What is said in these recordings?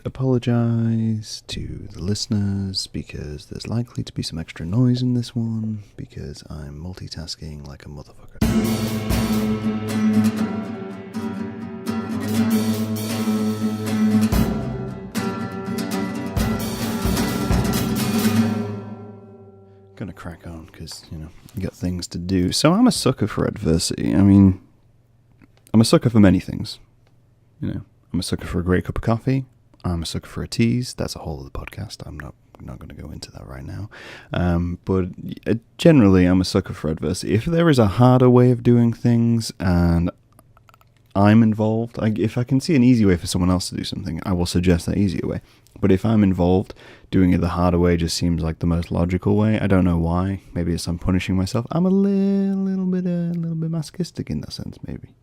apologise to the listeners because there's likely to be some extra noise in this one because I'm multitasking like a motherfucker. Gonna crack on because, you got things to do. So I'm a sucker for adversity. I mean, I'm a sucker for many things. I'm a sucker for a great cup of coffee. I'm a sucker for a tease. That's a whole other podcast. I'm not going to go into that right now. But generally, I'm a sucker for adversity. If there is a harder way of doing things and I'm involved, if I can see an easy way for someone else to do something, I will suggest that easier way. But if I'm involved, doing it the harder way just seems like the most logical way. I don't know why. Maybe it's I'm punishing myself. I'm a little bit masochistic in that sense, maybe.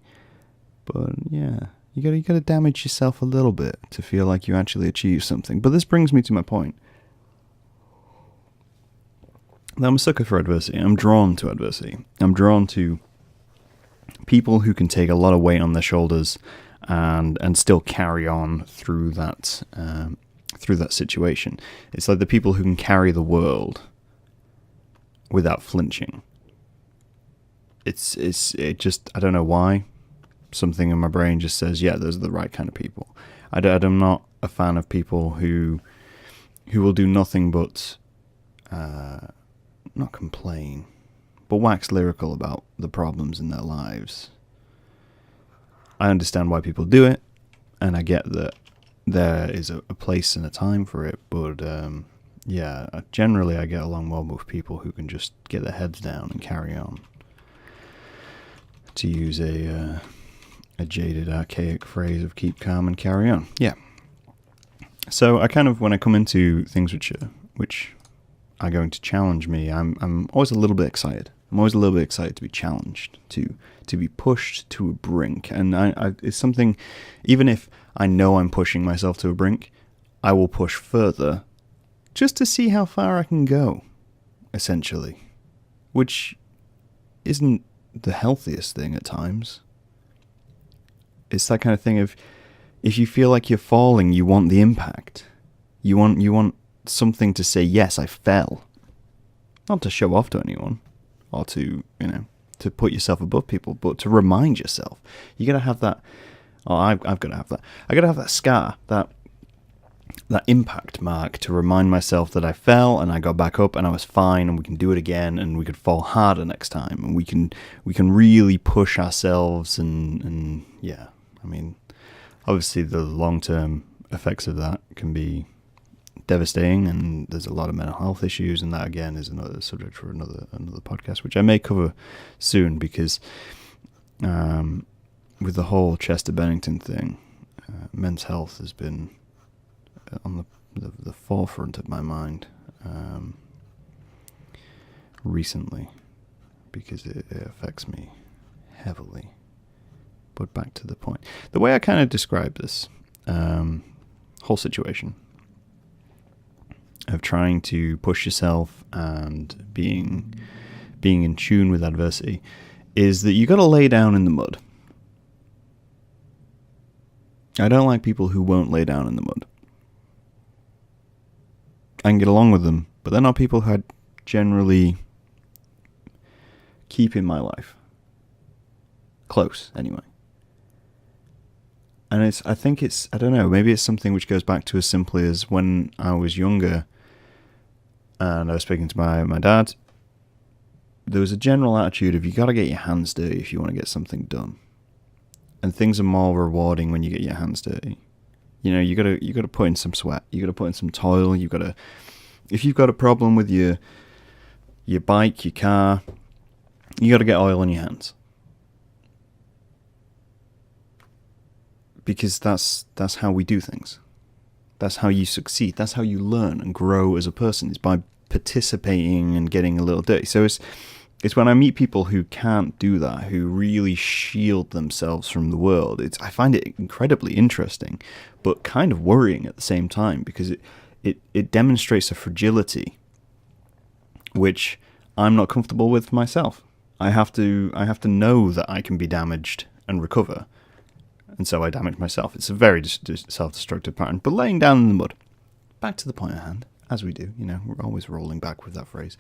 But yeah. You gotta damage yourself a little bit to feel like you actually achieved something. But this brings me to my point. I'm a sucker for adversity. I'm drawn to adversity. I'm drawn to people who can take a lot of weight on their shoulders and still carry on through that situation. It's like the people who can carry the world without flinching. It just, I don't know why. Something in my brain just says, yeah, those are the right kind of people. I'm not a fan of people who will do nothing but not complain, but wax lyrical about the problems in their lives. I understand why people do it, and I get that there is a place and a time for it, but generally I get along well with people who can just get their heads down and carry on. To use a jaded, archaic phrase of keep calm and carry on. Yeah. So I kind of, when I come into things which are going to challenge me, I'm always a little bit excited. I'm always a little bit excited to be challenged, to be pushed to a brink. And it's something, even if I know I'm pushing myself to a brink, I will push further just to see how far I can go, essentially. Which isn't the healthiest thing at times. It's that kind of thing of, if you feel like you're falling, you want the impact. You want something to say, yes, I fell. Not to show off to anyone, or to put yourself above people, but to remind yourself. You gotta have that. Oh, I've got to have that. I gotta have that scar, that impact mark to remind myself that I fell and I got back up and I was fine and we can do it again and we could fall harder next time and we can really push ourselves and yeah. I mean, obviously the long-term effects of that can be devastating, and there's a lot of mental health issues, and that again is another subject for another podcast, which I may cover soon, because with the whole Chester Bennington thing, men's health has been on the forefront of my mind recently, because it affects me heavily. But back to the point. The way I kind of describe this whole situation of trying to push yourself and being in tune with adversity is that you got to lay down in the mud. I don't like people who won't lay down in the mud. I can get along with them, but they're not people who I generally keep in my life. Close, anyway. And I don't know, maybe it's something which goes back to as simply as when I was younger and I was speaking to my dad, there was a general attitude of you got to get your hands dirty if you want to get something done. And things are more rewarding when you get your hands dirty. You got to put in some sweat, you got to put in some toil, if you've got a problem with your bike, your car, you got to get oil on your hands. Because that's how we do things. That's how you succeed. That's how you learn and grow as a person, is by participating and getting a little dirty. So it's when I meet people who can't do that, who really shield themselves from the world. I find it incredibly interesting, but kind of worrying at the same time, because it demonstrates a fragility which I'm not comfortable with myself. I have to know that I can be damaged and recover. and so I damage myself. It's a very self-destructive pattern. But laying down in the mud, back to the point at hand, as we do, we're always rolling back with that phrase.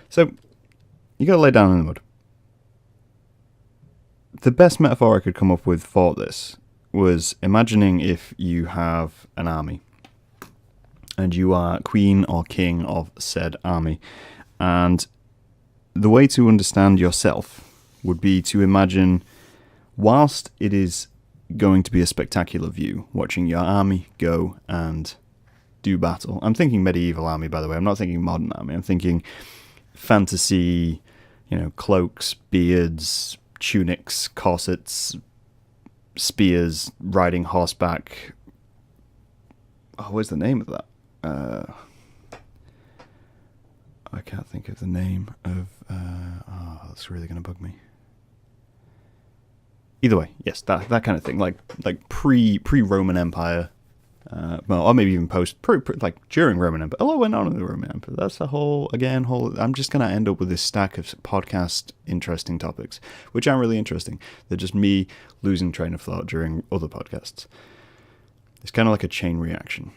So, you got to lay down in the mud. The best metaphor I could come up with for this was imagining if you have an army, and you are queen or king of said army, and the way to understand yourself would be to imagine, whilst it is going to be a spectacular view, watching your army go and do battle. I'm thinking medieval army, by the way. I'm not thinking modern army. I'm thinking fantasy, cloaks, beards, tunics, corsets, spears, riding horseback. Oh, what's the name of that? I can't think of the name of... that's really going to bug me. Either way, yes, that kind of thing, like pre-Roman Empire, or maybe even like during Roman Empire. Oh, we're not in the Roman Empire. That's a whole. I'm just going to end up with this stack of podcast interesting topics, which aren't really interesting. They're just me losing train of thought during other podcasts. It's kind of like a chain reaction,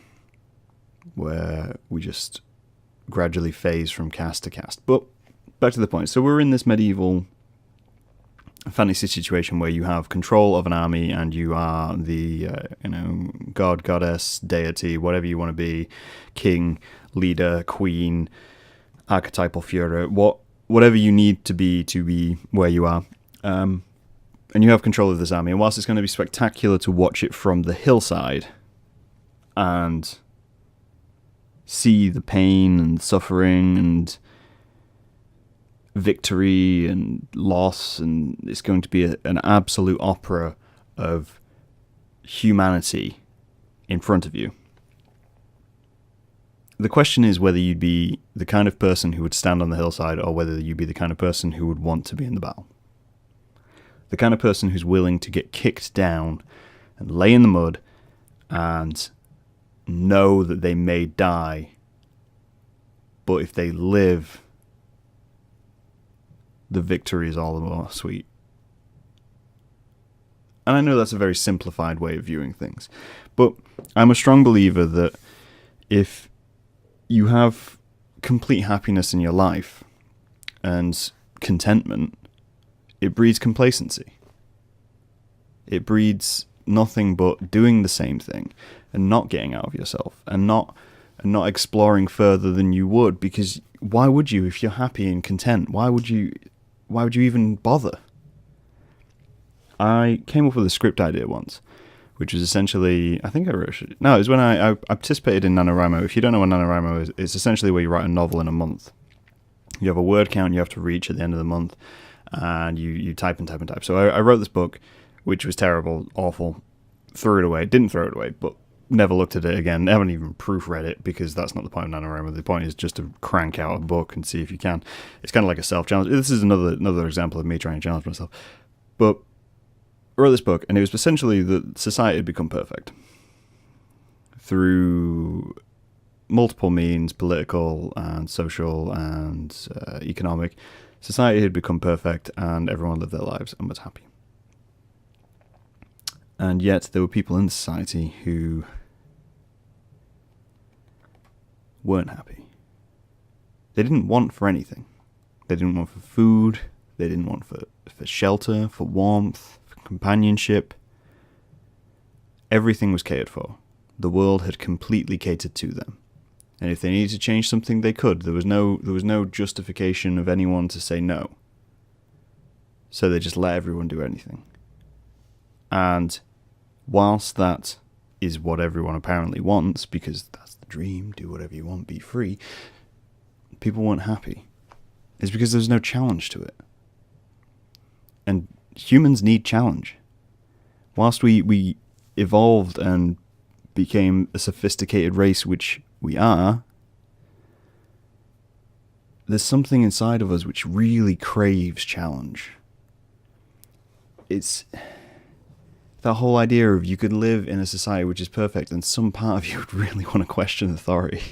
where we just gradually phase from cast to cast. But back to the point. So we're in this medieval fantasy situation where you have control of an army and you are the god, goddess, deity, whatever you want to be, king, leader, queen, archetypal Führer, whatever you need to be where you are, and you have control of this army. And whilst it's going to be spectacular to watch it from the hillside and see the pain and suffering and victory and loss, and it's going to be an absolute opera of humanity in front of you. The question is whether you'd be the kind of person who would stand on the hillside, or whether you'd be the kind of person who would want to be in the battle. The kind of person who's willing to get kicked down and lay in the mud and know that they may die, but if they live, the victory is all the more sweet. And I know that's a very simplified way of viewing things, but I'm a strong believer that if you have complete happiness in your life and contentment, it breeds complacency. It breeds nothing but doing the same thing and not getting out of yourself and not exploring further than you would, because why would you if you're happy and content? Why would you even bother? I came up with a script idea once, which was essentially, I think I wrote it. No, it was when I participated in NaNoWriMo. If you don't know what NaNoWriMo is, it's essentially where you write a novel in a month. You have a word count you have to reach at the end of the month, and you type and type and type. So I wrote this book, which was terrible, awful, threw it away. Didn't throw it away, but never looked at it again. I haven't even proofread it, because that's not the point of NaNoWriMo. The point is just to crank out a book and see if you can. It's kind of like a self-challenge. This is another example of me trying to challenge myself. But I wrote this book, and it was essentially that society had become perfect through multiple means, political and social and economic. Society had become perfect, and everyone lived their lives and was happy. And yet there were people in society who weren't happy. They didn't want for anything. They didn't want for food. They didn't want for shelter, for warmth, for companionship. Everything was catered for. The world had completely catered to them. And if they needed to change something, they could. There was no justification of anyone to say no. So they just let everyone do anything. And whilst that is what everyone apparently wants, because that's the dream, do whatever you want, be free, people weren't happy. It's because there's no challenge to it. And humans need challenge. Whilst we evolved and became a sophisticated race, which we are, there's something inside of us which really craves challenge. It's that whole idea of you could live in a society which is perfect, and some part of you would really want to question authority.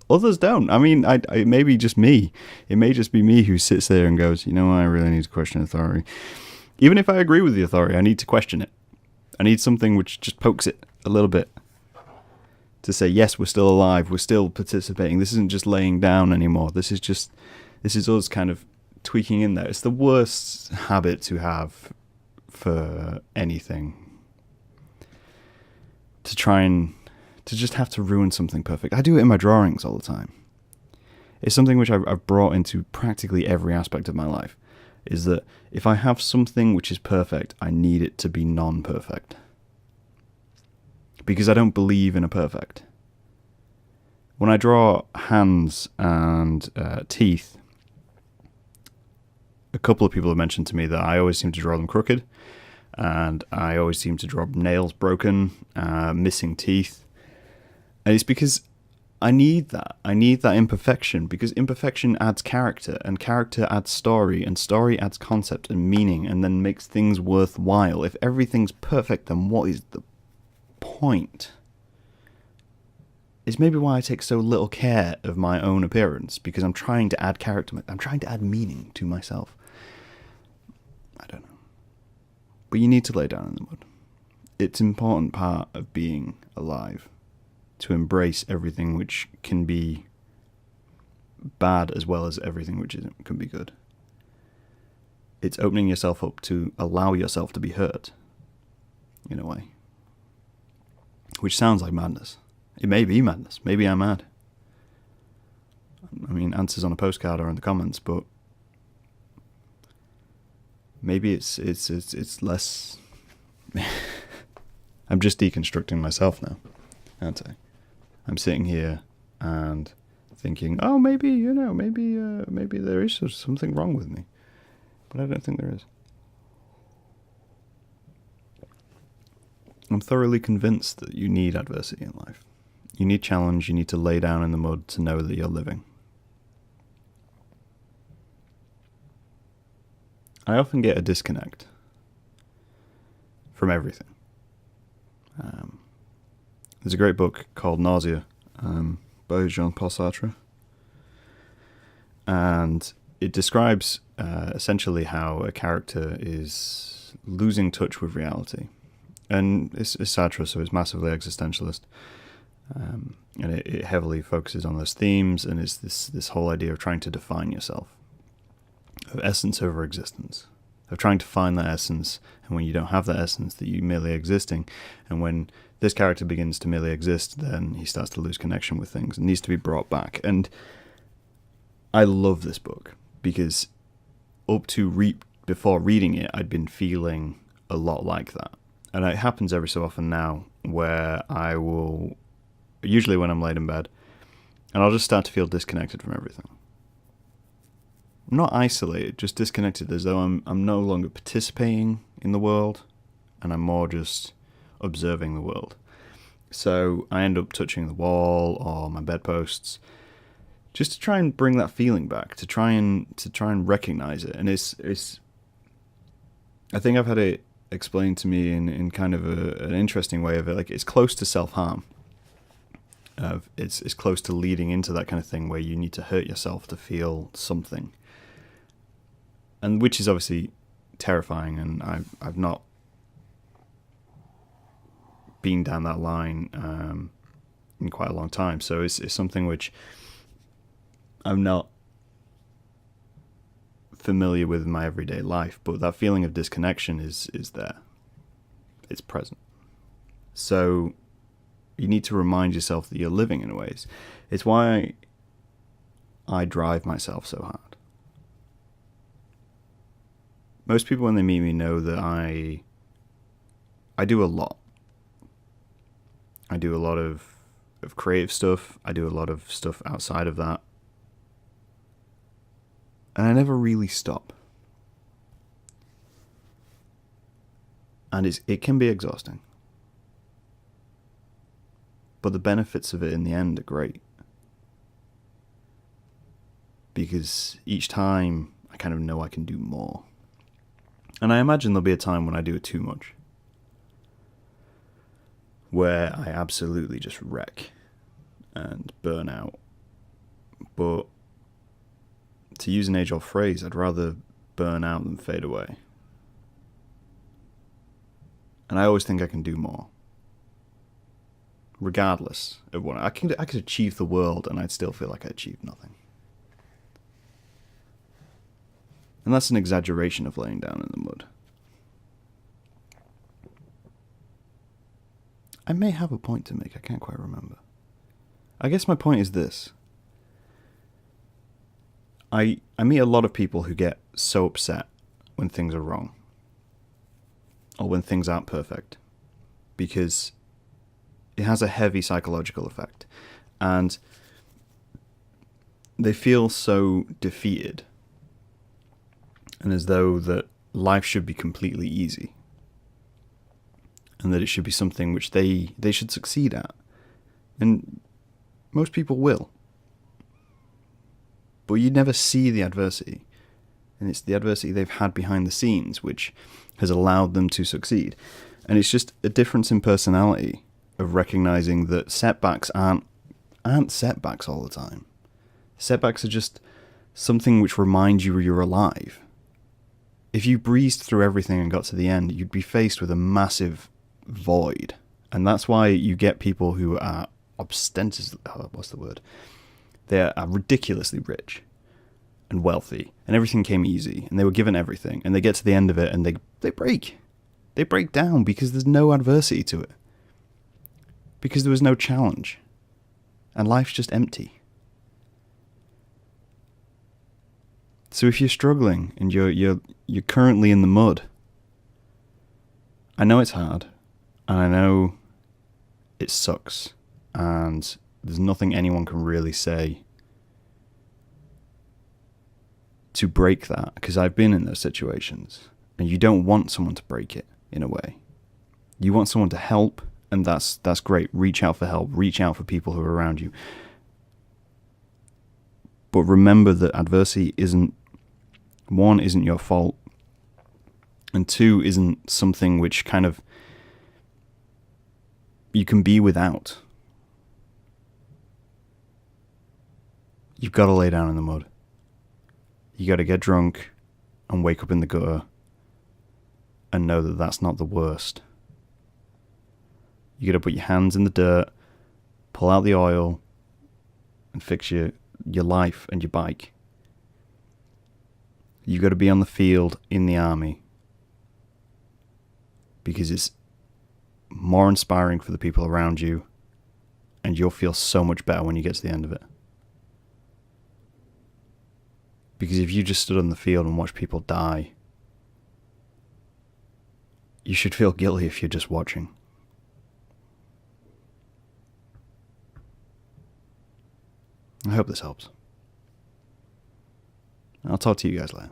Others don't. I mean, it may be just me. It may just be me who sits there and goes, I really need to question authority. Even if I agree with the authority, I need to question it. I need something which just pokes it a little bit to say, yes, we're still alive, we're still participating. This isn't just laying down anymore. This is us kind of tweaking in there. It's the worst habit to have for anything. To just have to ruin something perfect. I do it in my drawings all the time. It's something which I've brought into practically every aspect of my life, is that if I have something which is perfect, I need it to be non-perfect. Because I don't believe in a perfect. When I draw hands and teeth, a couple of people have mentioned to me that I always seem to draw them crooked, and I always seem to draw nails broken, missing teeth. And it's because I need that. I need that imperfection, because imperfection adds character, and character adds story, and story adds concept and meaning, and then makes things worthwhile. If everything's perfect, then what is the point? It's maybe why I take so little care of my own appearance, because I'm trying to add character. I'm trying to add meaning to myself. I don't know. But you need to lay down in the mud. It's an important part of being alive, to embrace everything which can be bad as well as everything which can be good. It's opening yourself up to allow yourself to be hurt, in a way. Which sounds like madness. It may be madness. Maybe I'm mad. I mean, answers on a postcard or in the comments, but maybe it's less. I'm just deconstructing myself now, aren't I? I'm sitting here and thinking, oh, maybe there is something wrong with me, but I don't think there is. I'm thoroughly convinced that you need adversity in life. You need challenge. You need to lay down in the mud to know that you're living. I often get a disconnect from everything. There's a great book called Nausea by Jean-Paul Sartre. And it describes essentially how a character is losing touch with reality. And it's Sartre, so it's massively existentialist. And it heavily focuses on those themes, and it's this whole idea of trying to define yourself, of essence over existence, of trying to find that essence, and when you don't have that essence, that you're merely existing. And when this character begins to merely exist, then he starts to lose connection with things and needs to be brought back. And I love this book because up to before reading it, I'd been feeling a lot like that. And it happens every so often now where I will, usually when I'm laid in bed, and I'll just start to feel disconnected from everything. Not isolated, just disconnected, as though I'm no longer participating in the world, and I'm more just observing the world. So I end up touching the wall or my bedposts, just to try and bring that feeling back, to try and recognize it. And it's I think I've had it explained to me in kind of an interesting way of it, like it's close to self-harm. It's close to leading into that kind of thing where you need to hurt yourself to feel something, and which is obviously terrifying. And I've not been down that line in quite a long time, so it's something which I'm not familiar with in my everyday life. But that feeling of disconnection is there. It's present. So you need to remind yourself that you're living in ways. It's why I drive myself so hard. Most people, when they meet me, know that I do a lot. I do a lot of creative stuff. I do a lot of stuff outside of that. And I never really stop. And it can be exhausting. But the benefits of it in the end are great. Because each time I kind of know I can do more. And I imagine there'll be a time when I do it too much, where I absolutely just wreck and burn out. But to use an age-old phrase, I'd rather burn out than fade away. And I always think I can do more. Regardless of what I could achieve the world and I'd still feel like I achieved nothing. And that's an exaggeration of laying down in the mud. I may have a point to make, I can't quite remember. I guess my point is this. I meet a lot of people who get so upset when things are wrong. Or when things aren't perfect. Because it has a heavy psychological effect. And they feel so defeated. And as though that life should be completely easy. And that it should be something which they should succeed at. And most people will. But you never see the adversity. And it's the adversity they've had behind the scenes which has allowed them to succeed. And it's just a difference in personality of recognizing that setbacks aren't setbacks all the time. Setbacks are just something which reminds you you're alive. If you breezed through everything and got to the end, you'd be faced with a massive void. And that's why you get people who are They are ridiculously rich and wealthy, and everything came easy, and they were given everything, and they get to the end of it, and they break. They break down because there's no adversity to it. Because there was no challenge. And life's just empty. So if you're struggling and you're currently in the mud, I know it's hard, and I know it sucks, and there's nothing anyone can really say to break that, because I've been in those situations, and you don't want someone to break it in a way. You want someone to help, and that's great. Reach out for help. Reach out for people who are around you. But remember that adversity isn't your fault, and 2, isn't something which kind of you can be without. You've got to lay down in the mud. You got to get drunk and wake up in the gutter and know that that's not the worst. You got to put your hands in the dirt, pull out the oil, and fix your life and your bike. You got to be on the field in the army, because it's more inspiring for the people around you, and you'll feel so much better when you get to the end of it. Because if you just stood on the field and watched people die, you should feel guilty if you're just watching. I hope this helps. I'll talk to you guys later.